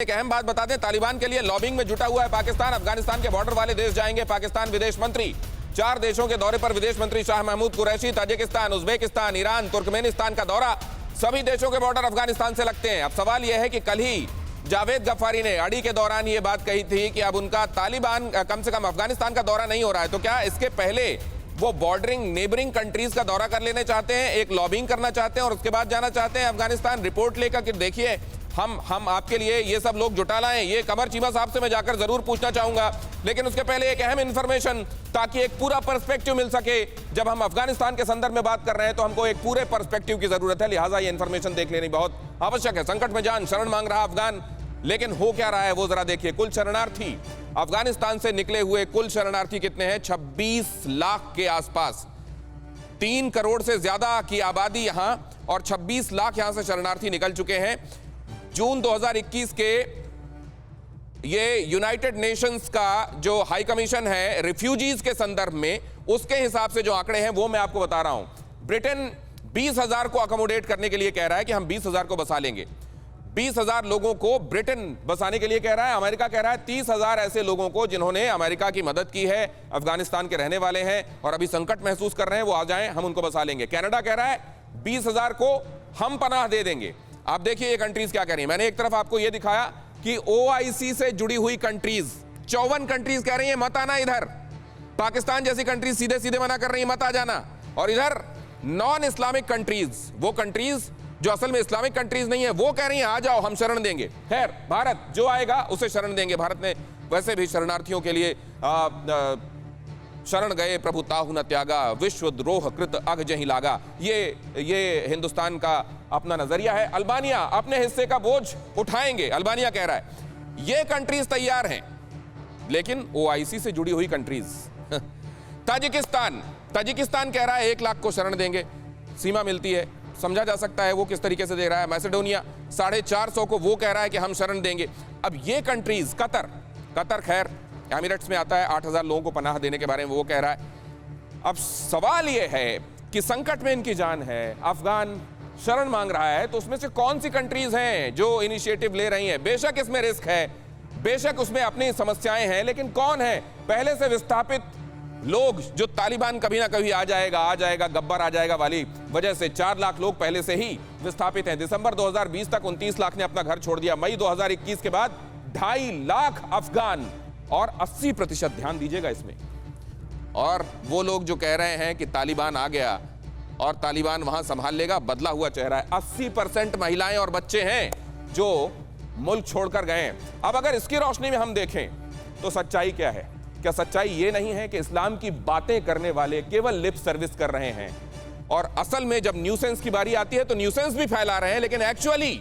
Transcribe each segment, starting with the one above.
एक अहम बात बता दें, तालिबान के लिए लॉबिंग में जुटा हुआ है पाकिस्तान। अफगानिस्तान के बॉर्डर वाले देश जाएंगे पाकिस्तान विदेश मंत्री। 4 देशों के दौरे पर विदेश मंत्री Shah Mahmood Qureshi. Tajikistan, Uzbekistan, Iran, Turkmenistan का दौरा। सभी देशों के बॉर्डर अफगानिस्तान से लगते हैं। अब सवाल यह है कि कल ही जावेद गफ्फारी ने अड़ी के दौरान यह बात कही थी कि अब उनका तालिबान कम से कम अफगानिस्तान का दौरा नहीं हो रहा है, तो क्या इसके पहले वो बॉर्डरिंग नेबरिंग कंट्रीज का दौरा कर लेने चाहते हैं, एक लॉबिंग करना चाहते हैं और उसके बाद जाना चाहते हैं अफगानिस्तान रिपोर्ट लेकर कि देखिए हम आपके लिए ये सब लोग जुटा लाएं? ये कमर चीमा साहब से मैं जाकर जरूर पूछना चाहूंगा, लेकिन उसके पहले एक अहम इंफॉर्मेशन, ताकि एक पूरा पर्सपेक्टिव मिल सके। जब हम अफगानिस्तान के संदर्भ में बात कर रहे हैं तो हमको एक पूरे पर्सपेक्टिव की जरूरत है, लिहाजा ये इंफॉर्मेशन देख लेनी बहुत आवश्यक है। संकट में जान, शरण मांग रहा अफगान, लेकिन हो क्या रहा है वो जरा देखिए। कुल शरणार्थी अफगानिस्तान से निकले हुए कुल शरणार्थी कितने हैं? 26 लाख के आसपास। 3 करोड़ से ज्यादा की आबादी यहां, और 26 लाख यहां से शरणार्थी निकल चुके हैं। जून 2021 के ये यूनाइटेड नेशंस का जो हाई कमीशन है रिफ्यूजीज के संदर्भ में, उसके हिसाब से जो आंकड़े हैं वो मैं आपको बता रहा हूं। ब्रिटेन 20,000 को अकोमोडेट करने के लिए कह रहा है कि हम 20,000 को बसा लेंगे। 20,000 लोगों को ब्रिटेन बसाने के लिए कह रहा है। अमेरिका कह रहा है 30,000 ऐसे लोगों को जिन्होंने अमेरिका की मदद की है, अफगानिस्तान के रहने वाले हैं और अभी संकट महसूस कर रहे हैं, वो आ जाएं, हम उनको बसा लेंगे। कनाडा कह रहा है 20,000 को हम पनाह दे देंगे। आप देखिए ये कंट्रीज क्या कह रही हैं। मैंने एक तरफ आपको ये दिखाया कि ओआईसी से जुड़ी हुई कंट्रीज 54 कंट्रीज कह रही हैं मत आना इधर। पाकिस्तान जैसी कंट्रीज सीधे सीधे मना कर रही हैं मत आ जाना। और इधर नॉन इस्लामिक कंट्रीज, वो कंट्रीज जो असल में इस्लामिक कंट्रीज नहीं है, वो कह रही हैं आ जाओ हम शरण देंगे। खैर, भारत जो आएगा उसे शरण देंगे। भारत ने वैसे भी शरणार्थियों के लिए शरण गए प्रभु ताहु न त्यागा, विश्व द्रोह कृत अग जहि लागा, ये हिंदुस्तान का अपना नजरिया है। अल्बानिया अपने हिस्से का बोझ उठाएंगे, अल्बानिया कह रहा है। ये कंट्रीज तैयार हैं, लेकिन ओआईसी से जुड़ी हुई कंट्रीज। ताजिकिस्तान कह रहा है 1 लाख को शरण देंगे, सीमा मिलती है, समझा जा सकता है वो किस तरीके से दे रहा है। मैसेडोनिया 450 को वो कह रहा है कि हम शरण देंगे। अब ये कंट्रीज, कतर खैर एमिरेट्स में आता है, 8,000 लोगों को पनाह देने के बारे में वो कह रहा है। अब सवाल ये है कि संकट में इनकी जान है, अफगान शरण मांग रहा है, तो उसमें से कौन सी कंट्रीज हैं जो इनिशिएटिव ले रही हैं? बेशक इसमें रिस्क है, बेशक उसमें अपनी समस्याएं हैं, लेकिन कौन है पहले से विस्थापित लोग जो तालिबान कभी ना कभी आ जाएगा गब्बर आ जाएगा वाली वजह से 4 लाख लोग पहले से ही विस्थापित हैं। दिसंबर 2020 तक 29 लाख ने अपना घर छोड़ दिया। मई 2021 के बाद 2.5 लाख अफगान, और 80% ध्यान दीजिएगा इसमें। और वो लोग जो कह रहे हैं कि तालिबान आ गया और तालिबान वहां संभाल लेगा, बदला हुआ चेहरा है। 80% महिलाएं और बच्चे हैं जो मुल्क छोड़कर गए हैं। अब अगर इसकी रोशनी में हम देखें तो सच्चाई क्या है? क्या सच्चाई ये नहीं है कि इस्लाम की बातें करने वाले केवल लिप सर्विस कर रहे हैं, और असल में जब न्यूसेंस की बारी आती है तो न्यूसेंस भी फैला रहे हैं, लेकिन एक्चुअली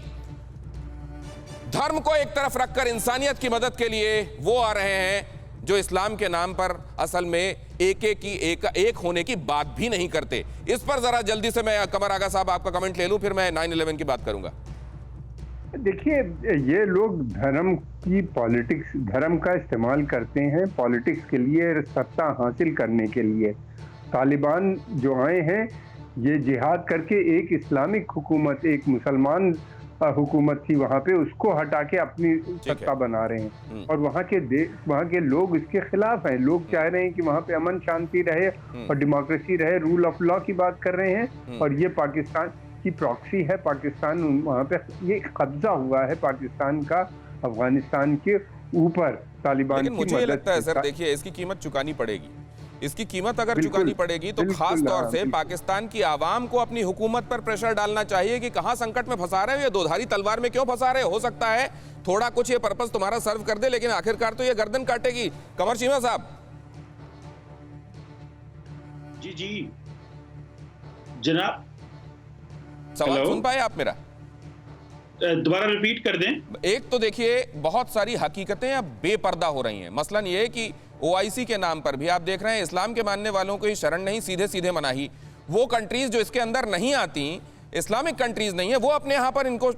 धर्म को एक तरफ रखकर इंसानियत की मदद के लिए वो आ रहे हैं जो इस्लाम के नाम पर असल में एक होने की बात भी नहीं करते। इस पर जरा जल्दी से मैं कमर आगा साहब आपका कमेंट ले लूं, फिर मैं 9/11 की बात करूंगा। देखिए, ये लोग धर्म की पॉलिटिक्स, धर्म का इस्तेमाल करते हैं पॉलिटिक्स के लिए, सत्ता हासिल करने के लिए। तालिबान जो आए हैं ये जिहाद करके एक इस्लामिक हुकूमत, एक मुसलमान हुकूमत थी वहाँ पे, उसको हटा के अपनी सत्ता बना रहे हैं। और वहाँ के लोग इसके खिलाफ हैं। लोग चाह रहे हैं कि वहाँ पे अमन शांति रहे और डेमोक्रेसी रहे, रूल ऑफ लॉ की बात कर रहे हैं। और ये पाकिस्तान की प्रॉक्सी है। पाकिस्तान वहाँ पे ये कब्जा हुआ है पाकिस्तान का अफगानिस्तान के ऊपर तालिबान की मदद। मुझे लगता है सर, देखिए इसकी कीमत चुकानी पड़ेगी। इसकी कीमत अगर चुकानी पड़ेगी तो खास तौर से पाकिस्तान की आवाम को अपनी हुकूमत पर प्रेशर डालना चाहिए कि कहां संकट में फंसा रहे हो, ये दोधारी तलवार में क्यों फंसा रहे हो सकता है थोड़ा कुछ ये पर्पस तुम्हारा सर्व कर दे, लेकिन आखिरकार तो ये गर्दन काटेगी। कमर चीमा साहब। जी जनाब, सवाल सुन पाए आप मेरा? दोबारा रिपीट कर दें। एक तो देखिए बहुत सारी हकीकतें अब बेपर्दा हो रही हैं। मसलन ये कि ओआईसी के नाम पर भी आप देख रहे हैं इस्लाम के मानने वालों को ही शरण नहीं, सीधे सीधे मनाही। वो कंट्रीज जो इसके अंदर नहीं आती, इस्लामिक कंट्रीज नहीं है, वो अपने यहाँ पर इनको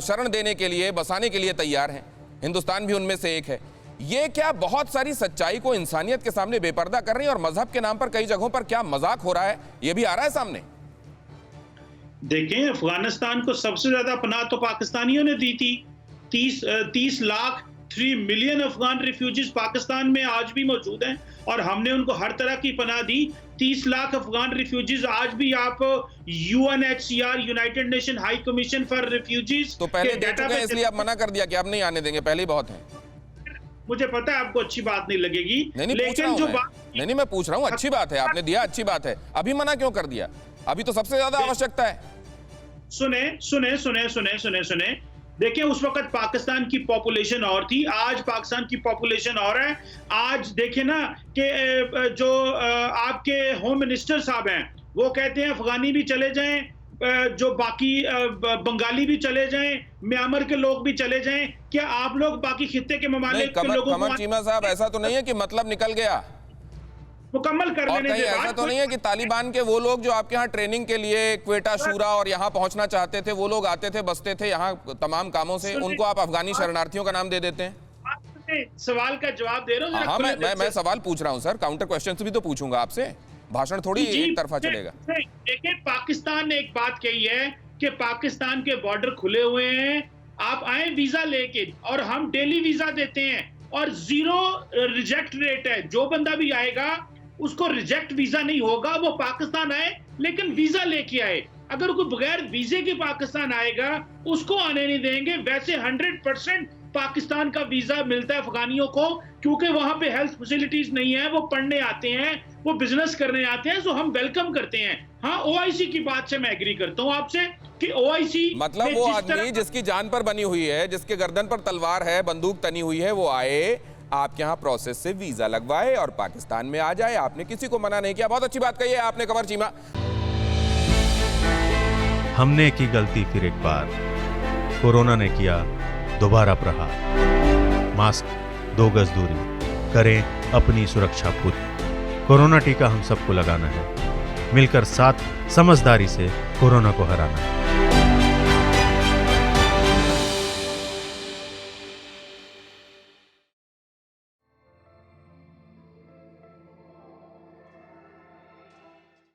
शरण देने के लिए, बसाने के लिए तैयार हैं। हिंदुस्तान भी उनमें से एक है। ये क्या बहुत सारी सच्चाई को इंसानियत के सामने बेपर्दा कर रही है, और मजहब के नाम पर कई जगहों पर क्या मजाक हो रहा है ये भी आ रहा है सामने। देखें, अफगानिस्तान को सबसे ज्यादा पनाह तो पाकिस्तानियों ने दी थी। 30 लाख 3 मिलियन अफगान रिफ्यूजीज पाकिस्तान में आज भी मौजूद हैं और हमने उनको हर तरह की पनाह दी। 30 लाख अफगान रिफ्यूजीज आज भी आप UNHCR United nation high commission for refugees तो पहले दे चुके हैं, इसलिए आप मना कर दिया कि अब नहीं आने देंगे, पहले ही बहुत है। मुझे पता है आपको अच्छी बात नहीं लगेगी, लेकिन जो बात नहीं मैं पूछ रहा हूँ, अच्छी बात है, आपने दिया, अच्छी बात है, अभी मना क्यों कर दिया? अभी तो सबसे ज्यादा आवश्यकता है। सुने देखिए, उस वक्त पाकिस्तान की पॉपुलेशन और थी, आज पाकिस्तान की पॉपुलेशन और है। आज देखे ना कि जो आपके होम मिनिस्टर साहब हैं वो कहते हैं अफगानी भी चले जाएं, जो बाकी बंगाली भी चले जाएं, म्यांमार के लोग भी चले जाएं। क्या आप लोग बाकी खित्ते के ममालिक के लोगों को कमर चीमा साहब, ऐसा तो नहीं है कि मतलब निकल गया मुकम्मल कर लेने के बाद? ऐसा तो नहीं है कि तालिबान के वो लोग जो आपके यहाँ ट्रेनिंग के लिए क्वेटा शूरा और यहाँ पहुंचना चाहते थे, वो लोग आते थे, बसते थे यहाँ तमाम कामों से, उनको आप अफगानी शरणार्थियों का नाम दे देते हैं? सवाल का जवाब दे रहा हूँ। हाँ, मैं सवाल पूछ रहा हूँ सर, काउंटर क्वेश्चन भी तो पूछूंगा आपसे, भाषण थोड़ी एक तरफा चलेगा। देखिए, पाकिस्तान ने एक बात कही है कि पाकिस्तान के बॉर्डर खुले हुए हैं, आप आए वीजा लेके, और हम डेली वीजा देते हैं और 0 रिजेक्ट रेट है। जो बंदा भी आएगा उसको रिजेक्ट वीजा नहीं होगा, वो पाकिस्तान आए लेकिन वीजा लेके आए। अगर कोई बगैर वीजे के पाकिस्तान आएगा उसको आने नहीं देंगे। वैसे 100% पाकिस्तान का वीजा मिलता है अफगानियों को, क्योंकि वहां पे हेल्थ फैसिलिटीज नहीं है, वो पढ़ने आते हैं, वो बिजनेस करने आते हैं, तो हम वेलकम करते हैं। हाँ, OIC की बात से मैं एग्री करता हूं आपसे कि OIC मतलब वो आदमी जिसकी जान पर बनी हुई है, जिसके गर्दन पर तलवार है, बंदूक तनी हुई है, वो आए, आपके यहाँ प्रोसेस से वीजा लगवाए और पाकिस्तान में आ जाए। आपने किसी को मना नहीं किया। बहुत अच्छी बात कही है आपने कमर चीमा। हमने की गलती फिर एक बार, कोरोना ने किया दोबारा प्रहार। मास्क, 2 गज दूरी, करें अपनी सुरक्षा खुद। कोरोना टीका हम सबको लगाना है, मिलकर साथ समझदारी से कोरोना को हराना है।